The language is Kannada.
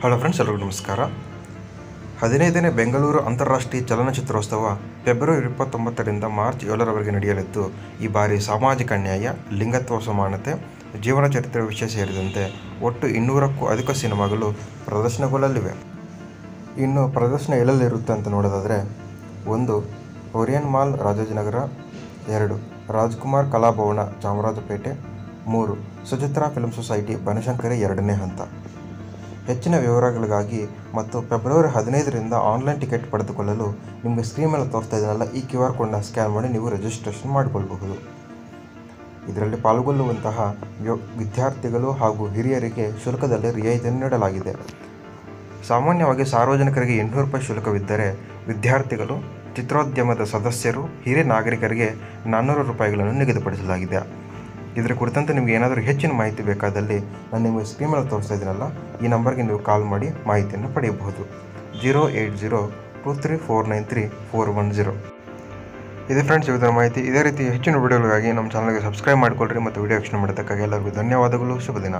ಹಲೋ ಫ್ರೆಂಡ್ಸ್, ಎಲ್ಲರಿಗೂ ನಮಸ್ಕಾರ. 15ನೇ ಬೆಂಗಳೂರು ಅಂತಾರಾಷ್ಟ್ರೀಯ ಚಲನಚಿತ್ರೋತ್ಸವ ಫೆಬ್ರವರಿ 29ರಿಂದ ಮಾರ್ಚ್ 7ರವರೆಗೆ ನಡೆಯಲಿದ್ದು, ಈ ಬಾರಿ ಸಾಮಾಜಿಕ ನ್ಯಾಯ, ಲಿಂಗತ್ವ ಸಮಾನತೆ, ಜೀವನ ಚರಿತ್ರೆ ವಿಷಯ ಸೇರಿದಂತೆ ಒಟ್ಟು 200ಕ್ಕೂ ಅಧಿಕ ಸಿನಿಮಾಗಳು ಪ್ರದರ್ಶನಗೊಳ್ಳಲಿವೆ. ಇನ್ನು ಪ್ರದರ್ಶನ ಎಲ್ಲೆಲ್ಲಿರುತ್ತೆ ಅಂತ ನೋಡೋದಾದರೆ, 1. Orion mall Rajajinagar, 2. Rajkumar Kalabhavan Chamarajpet, 3. Suchitra film society Banashankari 2ನೇ ಹಂತ. ಹೆಚ್ಚಿನ ವಿವರಗಳಿಗಾಗಿ ಮತ್ತು ಫೆಬ್ರವರಿ 15ರಿಂದ ಆನ್ಲೈನ್ ಟಿಕೆಟ್ ಪಡೆದುಕೊಳ್ಳಲು ನಿಮಗೆ ಸ್ಕ್ರೀನ್ ಮೇಲೆ ತೋರಿಸ್ತಾ ಇದ್ದೀನಲ್ಲ, ಈ QR ಕೋಡ್ನ ಸ್ಕ್ಯಾನ್ ಮಾಡಿ ನೀವು ರಿಜಿಸ್ಟ್ರೇಷನ್ ಮಾಡಿಕೊಳ್ಳಬಹುದು. ಇದರಲ್ಲಿ ಪಾಲ್ಗೊಳ್ಳುವಂತಹ ವಿದ್ಯಾರ್ಥಿಗಳು ಹಾಗೂ ಹಿರಿಯರಿಗೆ ಶುಲ್ಕದಲ್ಲಿ ರಿಯಾಯಿತಿಯನ್ನು ನೀಡಲಾಗಿದೆ. ಸಾಮಾನ್ಯವಾಗಿ ಸಾರ್ವಜನಿಕರಿಗೆ 800 ರೂಪಾಯಿ ಶುಲ್ಕವಿದ್ದರೆ, ವಿದ್ಯಾರ್ಥಿಗಳು, ಚಿತ್ರೋದ್ಯಮದ ಸದಸ್ಯರು, ಹಿರಿಯ ನಾಗರಿಕರಿಗೆ 400 ರೂಪಾಯಿಗಳನ್ನು ನಿಗದಿಪಡಿಸಲಾಗಿದೆ. ಇದರ ಕುರಿತಂತೆ ನಿಮಗೆ ಏನಾದರೂ ಹೆಚ್ಚಿನ ಮಾಹಿತಿ ಬೇಕಾದಲ್ಲಿ ನಾನು ನಿಮಗೆ ಸ್ಕ್ರೀನ್ ಮೇಲೆ ತೋರಿಸ್ತಾ ಇದ್ದೀನಲ್ಲ, ಈ ನಂಬರ್ಗೆ ನೀವು ಕಾಲ್ ಮಾಡಿ ಮಾಹಿತಿಯನ್ನು ಪಡೆಯಬಹುದು. 08023493410. ಇದೇ ಫ್ರೆಂಡ್ಸ್ ಇವತ್ತಿನ ಮಾಹಿತಿ. ಇದೇ ರೀತಿ ಹೆಚ್ಚಿನ ವಿಡಿಯೋಗಳಿಗಾಗಿ ನಮ್ಮ ಚಾನಲ್ಗೆ ಸಬ್ಸ್ಕ್ರೈಬ್ ಮಾಡಿಕೊಳ್ಳ್ರಿ ಮತ್ತು ವಿಡಿಯೋ ವೀಕ್ಷಣೆ ಮಾಡೋದಕ್ಕಾಗಿ ಎಲ್ಲರಿಗೂ ಧನ್ಯವಾದಗಳು. ಶುಭ ದಿನ.